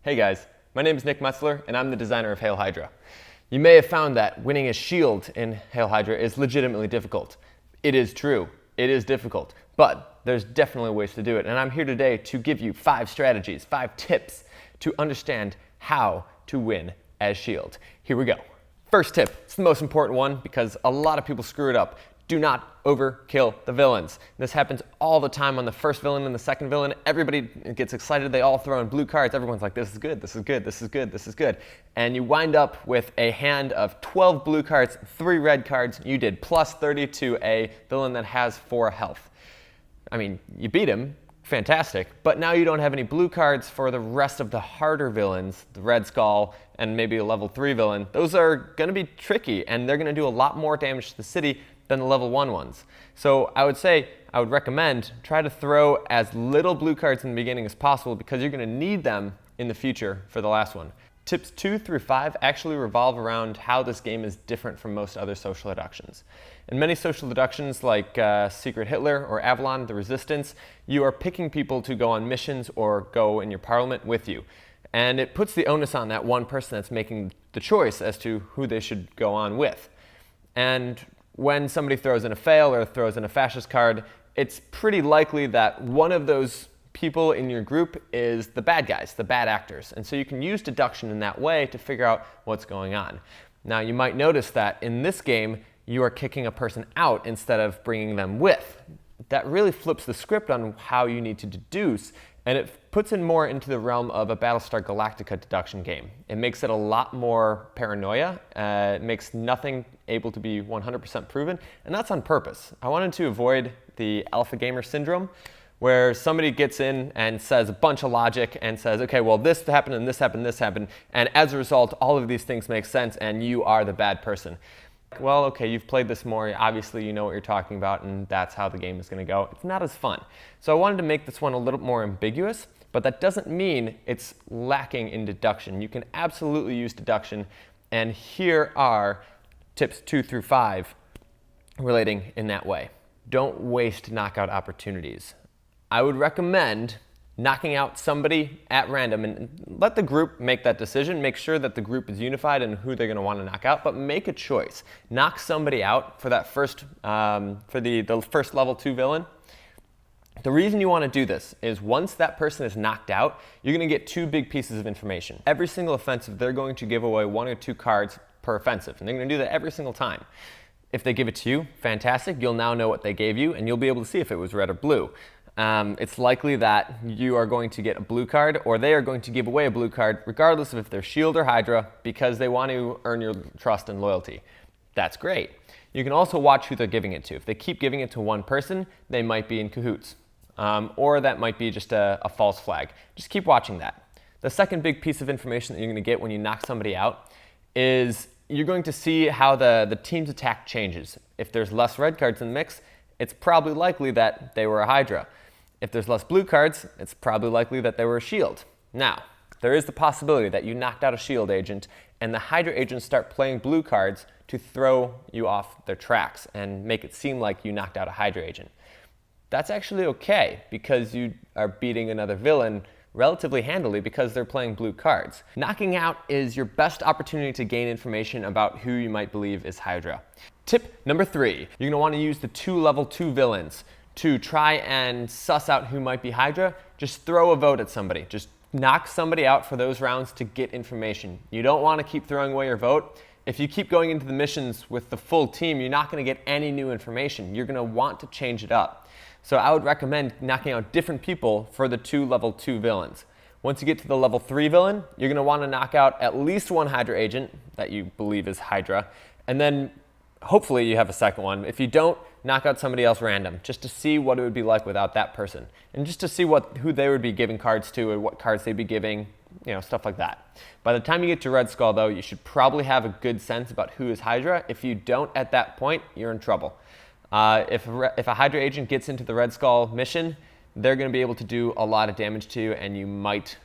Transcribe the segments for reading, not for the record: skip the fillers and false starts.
Hey guys, my name is Nick Metzler and I'm the designer of Hail Hydra. You may have found that winning a S.H.I.E.L.D. in Hail Hydra is legitimately difficult. It is true, it is difficult, but there's definitely ways to do it, and I'm here today to give you 5 strategies, 5 tips to understand how to win as S.H.I.E.L.D. Here we go. First tip, it's the most important one because a lot of people screw it up. Do not overkill the villains. This happens all the time on the first villain and the second villain. Everybody gets excited. They all throw in blue cards. Everyone's like, this is good, this is good, this is good, this is good. And you wind up with a hand of 12 blue cards, 3 red cards. You did plus 30 to a villain that has 4 health. I mean, you beat him, fantastic, but now you don't have any blue cards for the rest of the harder villains, the Red Skull and maybe a level 3 villain. Those are gonna be tricky and they're gonna do a lot more damage to the city than the level 1 ones. So I would recommend try to throw as little blue cards in the beginning as possible because you're gonna need them in the future for the last one. Tips 2 through 5 actually revolve around how this game is different from most other social deductions. In many social deductions like Secret Hitler or Avalon, the Resistance, you are picking people to go on missions or go in your parliament with you. And it puts the onus on that one person that's making the choice as to who they should go on with. And when somebody throws in a fail or throws in a fascist card, it's pretty likely that one of those people in your group is the bad guys, the bad actors. And so you can use deduction in that way to figure out what's going on. Now you might notice that in this game, you are kicking a person out instead of bringing them with. That really flips the script on how you need to deduce, and it puts it more into the realm of a Battlestar Galactica deduction game. It makes it a lot more paranoia. It makes nothing able to be 100% proven, and that's on purpose. I wanted to avoid the alpha gamer syndrome, where somebody gets in and says a bunch of logic and says, okay, well, this happened and this happened, this happened, and as a result, all of these things make sense, and you are the bad person. Well, okay, you've played this more, obviously you know what you're talking about, and that's how the game is going to go. It's not as fun. So I wanted to make this one a little more ambiguous, but that doesn't mean it's lacking in deduction. You can absolutely use deduction, and here are tips 2 through 5 relating in that way. Don't waste knockout opportunities. I would recommend knocking out somebody at random and let the group make that decision. Make sure that the group is unified in who they're going to want to knock out, but make a choice. Knock somebody out for that first, for the first level 2 villain. The reason you want to do this is once that person is knocked out, you're going to get 2 big pieces of information. Every single offensive, they're going to give away 1 or 2 cards per offensive, and they're going to do that every single time. If they give it to you, fantastic. You'll now know what they gave you, and you'll be able to see if it was red or blue. It's likely that you are going to get a blue card, or they are going to give away a blue card, regardless of if they're S.H.I.E.L.D. or Hydra, because they want to earn your trust and loyalty. That's great. You can also watch who they're giving it to. If they keep giving it to one person, they might be in cahoots. Or that might be just a false flag. Just keep watching that. The second big piece of information that you're going to get when you knock somebody out is you're going to see how the team's attack changes. If there's less red cards in the mix, it's probably likely that they were a Hydra. If there's less blue cards, it's probably likely that they were a S.H.I.E.L.D. Now, there is the possibility that you knocked out a S.H.I.E.L.D. agent and the Hydra agents start playing blue cards to throw you off their tracks and make it seem like you knocked out a Hydra agent. That's actually okay because you are beating another villain relatively handily because they're playing blue cards. Knocking out is your best opportunity to gain information about who you might believe is Hydra. Tip number 3, you're going to want to use the 2 level 2 villains to try and suss out who might be Hydra. Just throw a vote at somebody. Just knock somebody out for those rounds to get information. You don't want to keep throwing away your vote. If you keep going into the missions with the full team, you're not going to get any new information. You're going to want to change it up. So I would recommend knocking out different people for the 2 level 2 villains. Once you get to the level 3 villain, you're going to want to knock out at least 1 Hydra agent that you believe is Hydra, and then hopefully you have a second one. If you don't, knock out somebody else random, just to see what it would be like without that person, and just to see who they would be giving cards to or what cards they'd be giving, stuff like that. By the time you get to Red Skull, though, you should probably have a good sense about who is Hydra. If you don't at that point, you're in trouble. If a Hydra agent gets into the Red Skull mission, they're going to be able to do a lot of damage to you, and you might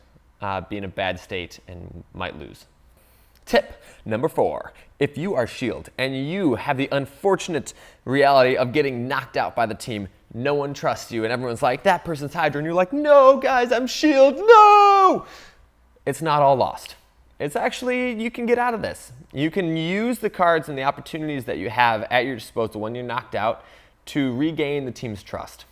be in a bad state and might lose. Tip number 4, if you are S.H.I.E.L.D. and you have the unfortunate reality of getting knocked out by the team, no one trusts you and everyone's like, that person's Hydra, and you're like, no guys, I'm S.H.I.E.L.D., no! it's not all lost. It's actually, you can get out of this. You can use the cards and the opportunities that you have at your disposal when you're knocked out to regain the team's trust.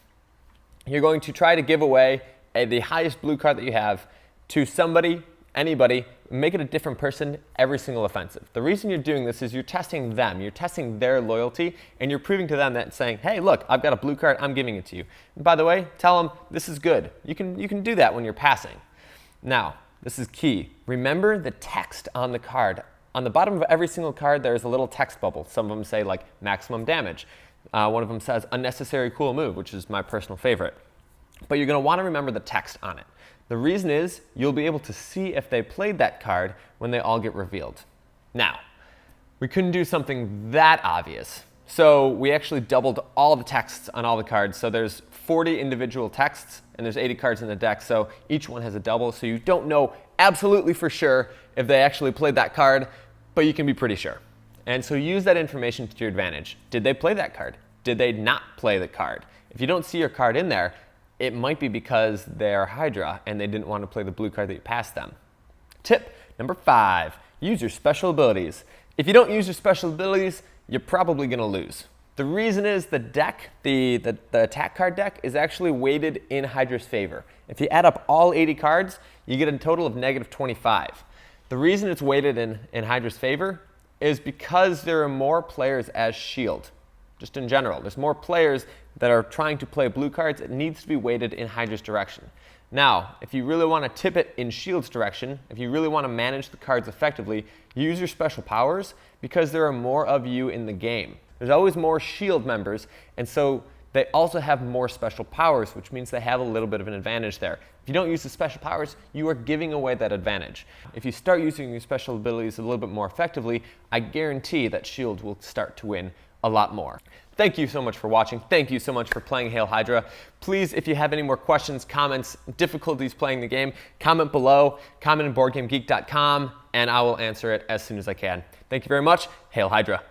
You're going to try to give away the highest blue card that you have to somebody, anybody, make it a different person every single offensive. The reason you're doing this is you're testing them, you're testing their loyalty, and you're proving to them that saying, hey, look, I've got a blue card, I'm giving it to you. And by the way, tell them this is good. You can do that when you're passing. Now, this is key. Remember the text on the card. On the bottom of every single card, there's a little text bubble. Some of them say like maximum damage. One of them says unnecessary cool move, which is my personal favorite. But you're going to want to remember the text on it. The reason is you'll be able to see if they played that card when they all get revealed. Now, we couldn't do something that obvious. So we actually doubled all the texts on all the cards. So there's 40 individual texts and there's 80 cards in the deck. So each one has a double. So you don't know absolutely for sure if they actually played that card, but you can be pretty sure. And so use that information to your advantage. Did they play that card? Did they not play the card? If you don't see your card in there, it might be because they're Hydra and they didn't want to play the blue card that you passed them. Tip number 5, use your special abilities. If you don't use your special abilities, you're probably going to lose. The reason is the deck, the attack card deck, is actually weighted in Hydra's favor. If you add up all 80 cards, you get a total of -25. The reason it's weighted in Hydra's favor is because there are more players as S.H.I.E.L.D. Just in general, there's more players that are trying to play blue cards. It needs to be weighted in Hydra's direction. Now, if you really want to tip it in S.H.I.E.L.D's direction, if you really want to manage the cards effectively, use your special powers because there are more of you in the game. There's always more S.H.I.E.L.D. members, and so they also have more special powers, which means they have a little bit of an advantage there. If you don't use the special powers, you are giving away that advantage. If you start using your special abilities a little bit more effectively, I guarantee that S.H.I.E.L.D. will start to win a lot more. Thank you so much for watching. Thank you so much for playing Hail Hydra. Please, if you have any more questions, comments, difficulties playing the game, comment below, comment at BoardGameGeek.com, and I will answer it as soon as I can. Thank you very much. Hail Hydra.